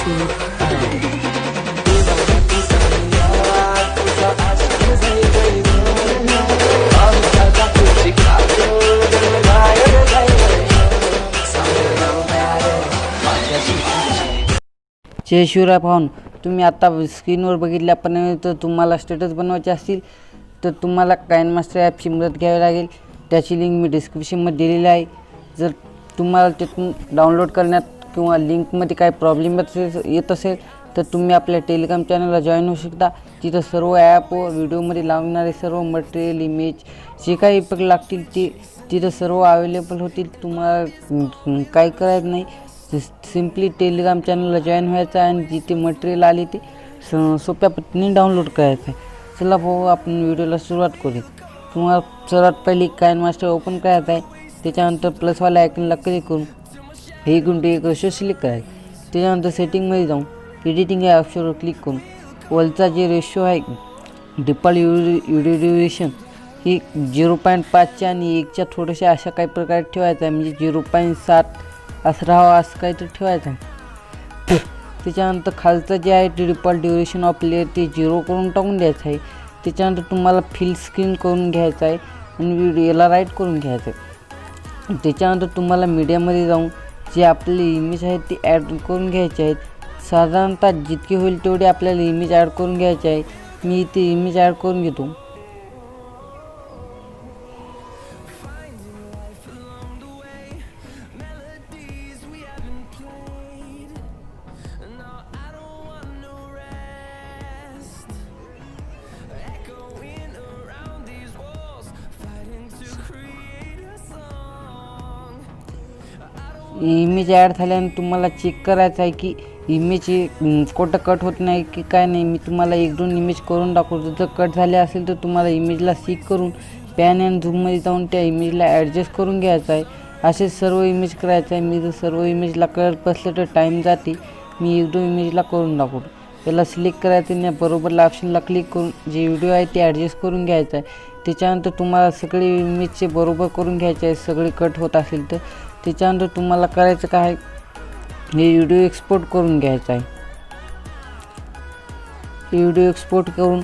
जय शिवराय पाहून तुम्ही आता स्क्रीनवर बघितल्याप्रमाणे तर तुम्हाला स्टेटस बनवायचे असतील तर तुम्हाला काइनमास्टर ॲपची मदत घ्यावी लागेल। त्याची लिंक मी डिस्क्रिप्शनमध्ये दिलेली आहे। जर तुम्हाला तिथून डाउनलोड करण्यात किंवा लिंकमध्ये काही प्रॉब्लेम येत असेल तर तुम्ही आपल्या टेलिग्राम चॅनलला जॉईन होऊ शकता। तिथं सर्व ॲप व व्हिडिओमध्ये लागणारे सर्व मटेरियल इमेज जे काही इफेक्ट लागतील ते तिथं सर्व अवेलेबल होतील। तुम्हाला काय करायचं नाही, सिम्पली टेलिग्राम चॅनलला जॉईन व्हायचं आणि जिथे मटेरियल आले ते सोप्या पद्धतीने डाउनलोड करायचं आहे। चला भाऊ आपण व्हिडिओला सुरुवात करू। तुम्हाला सर्वात पहिली काइनमास्टर ओपन करायचं आहे। त्याच्यानंतर प्लसवाल्या आयकॉनला क्लिक करून 1:1 रेशो सिलेक्ट करायचं। त्याच्यानंतर सेटिंगमध्ये जाऊन एडिटिंग या ऑप्शनवर क्लिक करून वरचा जे रेशो आहे डिफॉल्ट व्हिडिओ ड्युरेशन ही 0.5 आणि 1च्या थोड्याशा अशा काही प्रकारे ठेवायचं आहे, म्हणजे 0.7 असं राहावं असं काहीतरी ठेवायचं आहे। त्याच्यानंतर खालचं जे आहे ते डिफॉल्ट ड्युरेशन ऑफ लेअर ते 0 करून टाकून द्यायचं आहे। त्याच्यानंतर तुम्हाला फिल स्क्रीन करून घ्यायचं आहे आणि व्हिडिओला राईट करून घ्यायचं आहे। त्याच्यानंतर तुम्हाला मीडियामध्ये जाऊन जे आपले इमेज आहेत ते ॲड करून घ्यायचे आहेत। साधारणतः जितके होईल तेवढे आपल्याला इमेज ॲड करून घ्यायचे आहे। मी इथे इमेज ॲड करून घेतो। इमेज ॲड झाल्याने तुम्हाला चेक करायचं आहे की इमेज कोणतं कट होत नाही की काय नाही। मी तुम्हाला 1-2 इमेज करून दाखवतो। जर कट झाले असेल तर तुम्हाला इमेजला सिक करून पॅन अँड झूममध्ये जाऊन त्या इमेजला ॲडजस्ट करून घ्यायचं आहे। असे सर्व इमेज करायचं आहे। मी जर सर्व इमेजला करत बसलं तर टाईम जाते। मी 1-2 इमेजला करून दाखवतो। त्याला सिलेक्ट करायचं आणि बरोबरला ऑप्शनला क्लिक करून जे व्हिडिओ आहे ते ॲडजस्ट करून घ्यायचं आहे। त्याच्यानंतर तुम्हाला सगळे इमेजचे बरोबर करून घ्यायचे आहे, सगळे कट होत असेल तर। त्याच्यानंतर तुम्हाला करायचं काय, हे व्हिडिओ एक्सपोर्ट करून घ्यायचा आहे। हे व्हिडिओ एक्सपोर्ट करून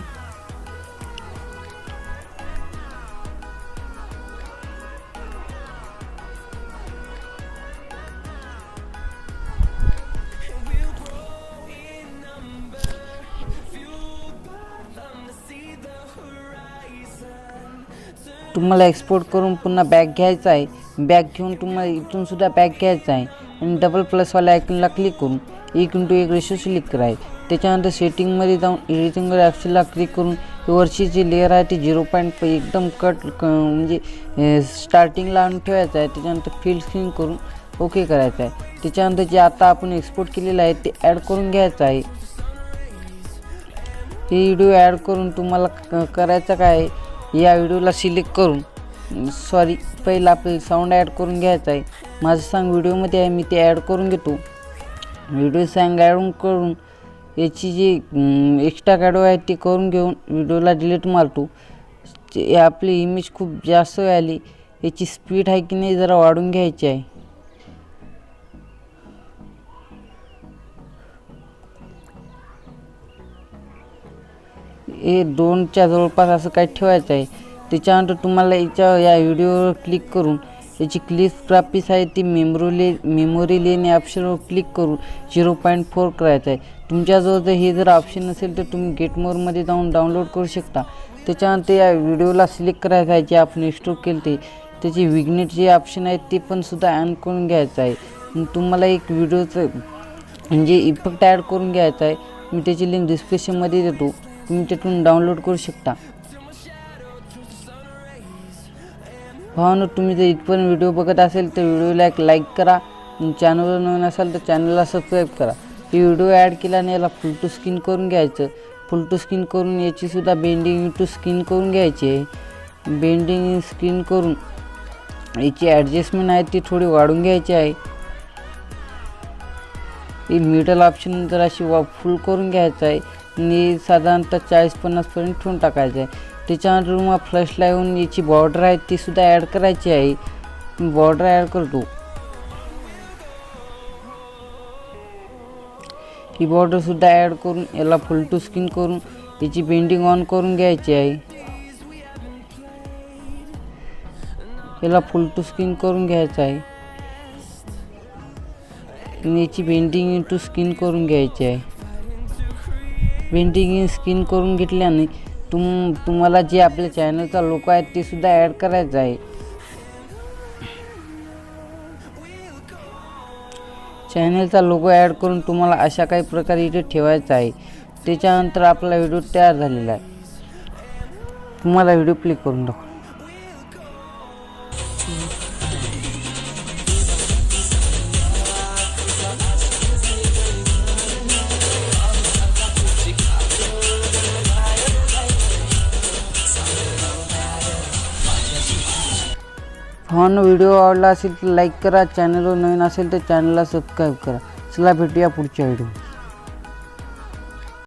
तुम्हाला एक्सपोर्ट करून पुन्हा बॅक घ्यायचा आहे। बॅक घेऊन तुम्हाला इथून सुद्धा बॅक घ्यायचा आहे आणि डबल प्लसवाल्या आयकॉनला क्लिक करून 1:1 रेशो सिलेक्ट करायचं। त्याच्यानंतर सेटिंगमध्ये जाऊन एडिटिंग ऑप्शनला क्लिक करून वरची जी लेअर आहे ती 0.5 एकदम कट म्हणजे स्टार्टिंगला आणून ठेवायचं आहे। त्याच्यानंतर फिल स्क्रीन करून ओके करायचं आहे। त्याच्यानंतर जे आता आपण एक्सपोर्ट केलेलं आहे ते ॲड करून घ्यायचं आहे। हे व्हिडिओ ॲड करून तुम्हाला करायचं काय आहे, या व्हिडिओला सिलेक्ट करून पहिला आपल्याला साऊंड ॲड करून घ्यायचा आहे। माझं सांग व्हिडिओमध्ये आहे, मी ते ॲड करून घेतो। व्हिडिओ सांग ॲड करून याची जी एक्स्ट्रा कॅडो आहे ते करून घेऊन व्हिडिओला डिलीट मारतो। आपली इमेज खूप जास्त आली, याची स्पीड आहे की नाही जरा वाढून घ्यायची आहे। हे 2च्या जवळपास असं काही ठेवायचं आहे। त्याच्यानंतर तुम्हाला या व्हिडिओवर क्लिक करून याची क्लिप ग्राफिक्स आहे ती मेमोरी लेन या ऑप्शनवर क्लिक करून 0.4 करायचं आहे। तुमच्याजवळ जर हे जर ऑप्शन नसेल तर तुम्ही गेट मोरमध्ये जाऊन डाउनलोड करू शकता। त्याच्यानंतर या व्हिडिओला सिलेक्ट करायचं आहे जे आपण एक्सट्रोक केलं ते, त्याची विग्नेट जे ऑप्शन आहे ते पण सुद्धा ॲड करून घ्यायचं आहे। तुम्हाला एक व्हिडिओचं म्हणजे इफेक्ट ॲड करून घ्यायचा आहे। मी त्याची लिंक डिस्क्रिप्शनमध्ये देतो, तुम्ही तिथून डाउनलोड करू शकता। भावांनो, तुम्ही जर इथपर्यंत व्हिडिओ बघत असेल तर व्हिडिओला एक लाईक करा। चॅनलवर नवीन असाल तर चॅनलला सबस्क्राईब करा। हे व्हिडिओ ॲड केल्याने याला फुल टू स्क्रीन करून घ्यायचं। फुल टू स्क्रीन करून याची सुद्धा बेंडिंग टू स्क्रीन करून घ्यायची आहे। बेंडिंग स्क्रीन करून याची ॲडजस्टमेंट आहे ती थोडी वाढून घ्यायची आहे। ही मिडल ऑप्शन जर अशी फुल करून घ्यायचं आहे आणि साधारणतः 40-50 पर्यंत ठेवून टाकायचं आहे। त्याच्यानंतर मग फ्लॅशला येऊन याची बॉर्डर आहे ती सुद्धा ॲड करायची आहे। बॉर्डर ॲड करतो। ही बॉर्डरसुद्धा ॲड करून याला फुल टू स्क्रीन करून याची बेंडिंग ऑन करून घ्यायची आहे. याला फुल टू स्क्रीन करून घ्यायचं आहे आणि याची बेंडिंग टू स्क्रीन करून घ्यायची आहे. बेंडिंग इन स्क्रीन करून घेतल्याने तुम्हाला जे आपल्या चॅनलचा लोगो आहे ते सुद्धा ॲड करायचं आहे. चॅनलचा लोगो ॲड करून तुम्हाला अशा काही प्रकारे इथे ठेवायचा आहे. त्याच्यानंतर आपला व्हिडिओ तयार झालेला आहे. तुम्हाला व्हिडिओ प्ले करून दाखव. व्हिडिओ आवडला असेल तर लाईक करा. चॅनलवर नवीन असेल तर चॅनलला सबस्क्राईब करा. चला भेटूया पुढच्या व्हिडिओ.